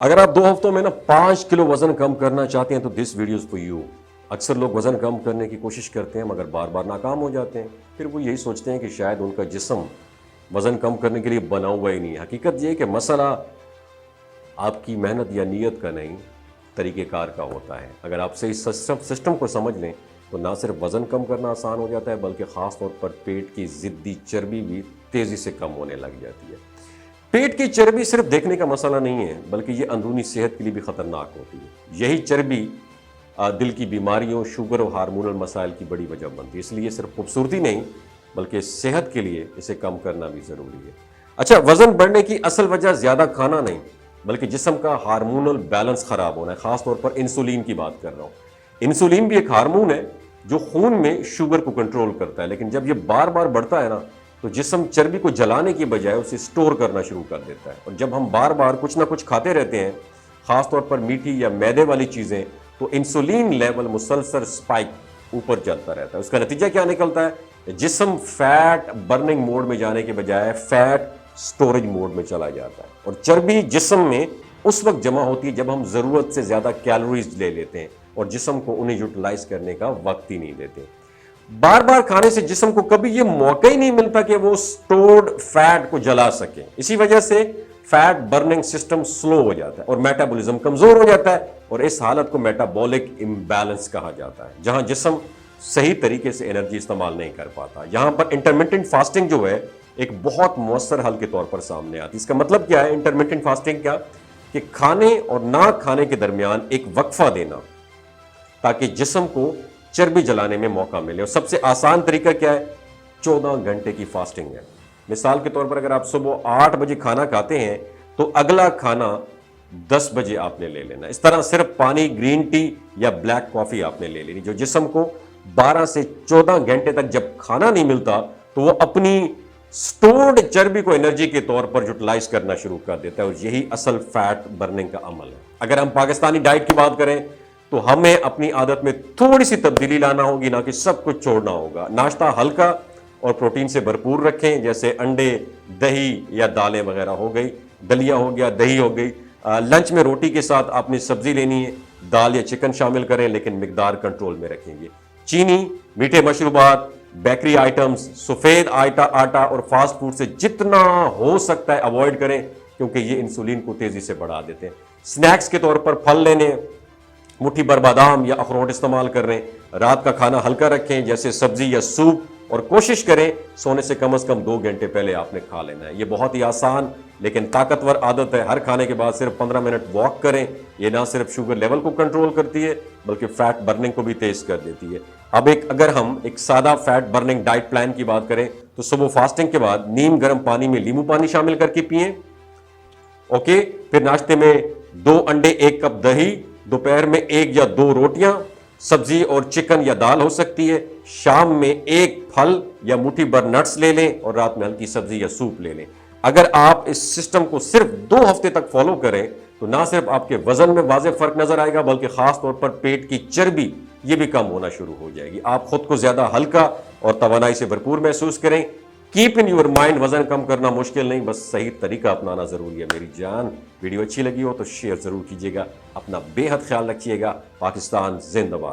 اگر آپ 2 ہفتوں میں 5 کلو وزن کم کرنا چاہتے ہیں تو دس ویڈیوز فور یو۔ اکثر لوگ وزن کم کرنے کی کوشش کرتے ہیں مگر بار بار ناکام ہو جاتے ہیں۔ پھر وہ یہی سوچتے ہیں کہ شاید ان کا جسم وزن کم کرنے کے لیے بنا ہوا ہی نہیں ہے۔ حقیقت یہ ہے کہ مسئلہ آپ کی محنت یا نیت کا نہیں، طریقہ کار کا ہوتا ہے۔ اگر آپ صحیح سسٹم کو سمجھ لیں تو نہ صرف وزن کم کرنا آسان ہو جاتا ہے بلکہ خاص طور پر پیٹ کی ضدی چربی بھی تیزی سے کم ہونے لگ جاتی ہے۔ پیٹ کی چربی صرف دیکھنے کا مسئلہ نہیں ہے بلکہ یہ اندرونی صحت کے لیے بھی خطرناک ہوتی ہے۔ یہی چربی دل کی بیماریوں، شوگر اور ہارمونل مسائل کی بڑی وجہ بنتی ہے۔ اس لیے صرف خوبصورتی نہیں بلکہ صحت کے لیے اسے کم کرنا بھی ضروری ہے۔ اچھا، وزن بڑھنے کی اصل وجہ زیادہ کھانا نہیں بلکہ جسم کا ہارمونل بیلنس خراب ہونا ہے۔ خاص طور پر انسولین کی بات کر رہا ہوں۔ انسولین بھی ایک ہارمون ہے جو خون میں شوگر کو کنٹرول کرتا ہے، لیکن جب یہ بار بار بڑھتا ہے نا تو جسم چربی کو جلانے کی بجائے اسے سٹور کرنا شروع کر دیتا ہے۔ اور جب ہم بار بار کچھ نہ کچھ کھاتے رہتے ہیں، خاص طور پر میٹھی یا میدے والی چیزیں، تو انسولین لیول مسلسل سپائک اوپر چلتا رہتا ہے۔ اس کا نتیجہ کیا نکلتا ہے؟ جسم فیٹ برننگ موڈ میں جانے کے بجائے فیٹ سٹوریج موڈ میں چلا جاتا ہے، اور چربی جسم میں اس وقت جمع ہوتی ہے جب ہم ضرورت سے زیادہ کیلوریز لے لیتے ہیں اور جسم کو انہیں یوٹیلائز کرنے کا وقت ہی نہیں دیتے۔ بار بار کھانے سے جسم کو کبھی یہ موقع ہی نہیں ملتا کہ وہ سٹورڈ فیٹ کو جلا سکے۔ اسی وجہ سے فیٹ برننگ سسٹم سلو ہو جاتا ہے اور میٹابولزم کمزور ہو جاتا ہے، اور اس حالت کو میٹابولک امبیلنس کہا جاتا ہے، جہاں جسم صحیح طریقے سے انرجی استعمال نہیں کر پاتا۔ یہاں پر انٹرمیٹنٹ فاسٹنگ جو ہے ایک بہت مؤثر حل کے طور پر سامنے آتی ہے۔ اس کا مطلب کیا ہے انٹرمیٹنٹ فاسٹنگ کا؟ کہ کھانے اور نہ کھانے کے درمیان ایک وقفہ دینا تاکہ جسم کو چربی جلانے میں موقع ملے۔ اور سب سے آسان طریقہ کیا ہے؟ 14 گھنٹے کی فاسٹنگ ہے۔ مثال کے طور پر اگر آپ صبح 8 بجے کھانا کھاتے ہیں تو اگلا کھانا 10 بجے آپ نے لے لینا۔ اس طرح صرف پانی، گرین ٹی یا بلیک کافی آپ نے لے لینی، جو جسم کو 12 سے 14 گھنٹے تک جب کھانا نہیں ملتا تو وہ اپنی سٹورڈ چربی کو انرجی کے طور پر یوٹیلائز کرنا شروع کر دیتا ہے، اور یہی اصل فیٹ برننگ کا عمل ہے۔ اگر ہم پاکستانی ڈائٹ کی بات کریں تو ہمیں اپنی عادت میں تھوڑی سی تبدیلی لانا ہوگی، نہ کہ سب کچھ چھوڑنا ہوگا۔ ناشتہ ہلکا اور پروٹین سے بھرپور رکھیں، جیسے انڈے، دہی یا دالیں وغیرہ ہو گئی، دلیا ہو گیا، دہی ہو گئی۔ لنچ میں روٹی کے ساتھ آپ نے سبزی لینی ہے، دال یا چکن شامل کریں، لیکن مقدار کنٹرول میں رکھیں گے۔ چینی، میٹھے مشروبات، بیکری آئٹمز، سفید آٹا اور فاسٹ فوڈ سے جتنا ہو سکتا ہے اوائڈ کریں، کیونکہ یہ انسولین کو تیزی سے بڑھا دیتے ہیں۔ سنیکس کے طور پر پھل لینے، مٹھی بھر بادام یا اخروٹ استعمال کر رہے ہیں۔ رات کا کھانا ہلکا رکھیں، جیسے سبزی یا سوپ، اور کوشش کریں سونے سے کم از کم 2 گھنٹے پہلے آپ نے کھا لینا ہے۔ یہ بہت ہی آسان لیکن طاقتور عادت ہے۔ ہر کھانے کے بعد صرف 15 منٹ واک کریں۔ یہ نہ صرف شوگر لیول کو کنٹرول کرتی ہے بلکہ فیٹ برننگ کو بھی تیز کر دیتی ہے۔ اب اگر ہم ایک سادہ فیٹ برننگ ڈائٹ پلان کی بات کریں تو صبح فاسٹنگ کے بعد نیم گرم پانی میں لیمو پانی شامل کر کے پئیں، اوکے۔ پھر ناشتے میں 2 انڈے، 1 کپ دہی، دوپہر میں 1 یا 2 روٹیاں، سبزی اور چکن یا دال ہو سکتی ہے، شام میں 1 پھل یا مٹھی بھر نٹس لے لیں، اور رات میں ہلکی سبزی یا سوپ لے لیں۔ اگر آپ اس سسٹم کو صرف 2 ہفتے تک فالو کریں تو نہ صرف آپ کے وزن میں واضح فرق نظر آئے گا بلکہ خاص طور پر پیٹ کی چربی یہ بھی کم ہونا شروع ہو جائے گی۔ آپ خود کو زیادہ ہلکا اور توانائی سے بھرپور محسوس کریں۔ کیپ ان یور مائنڈ، وزن کم کرنا مشکل نہیں، بس صحیح طریقہ اپنانا ضروری ہے میری جان۔ ویڈیو اچھی لگی ہو تو شیئر ضرور کیجیے گا۔ اپنا بے حد خیال رکھیے گا۔ پاکستان زندہ باد۔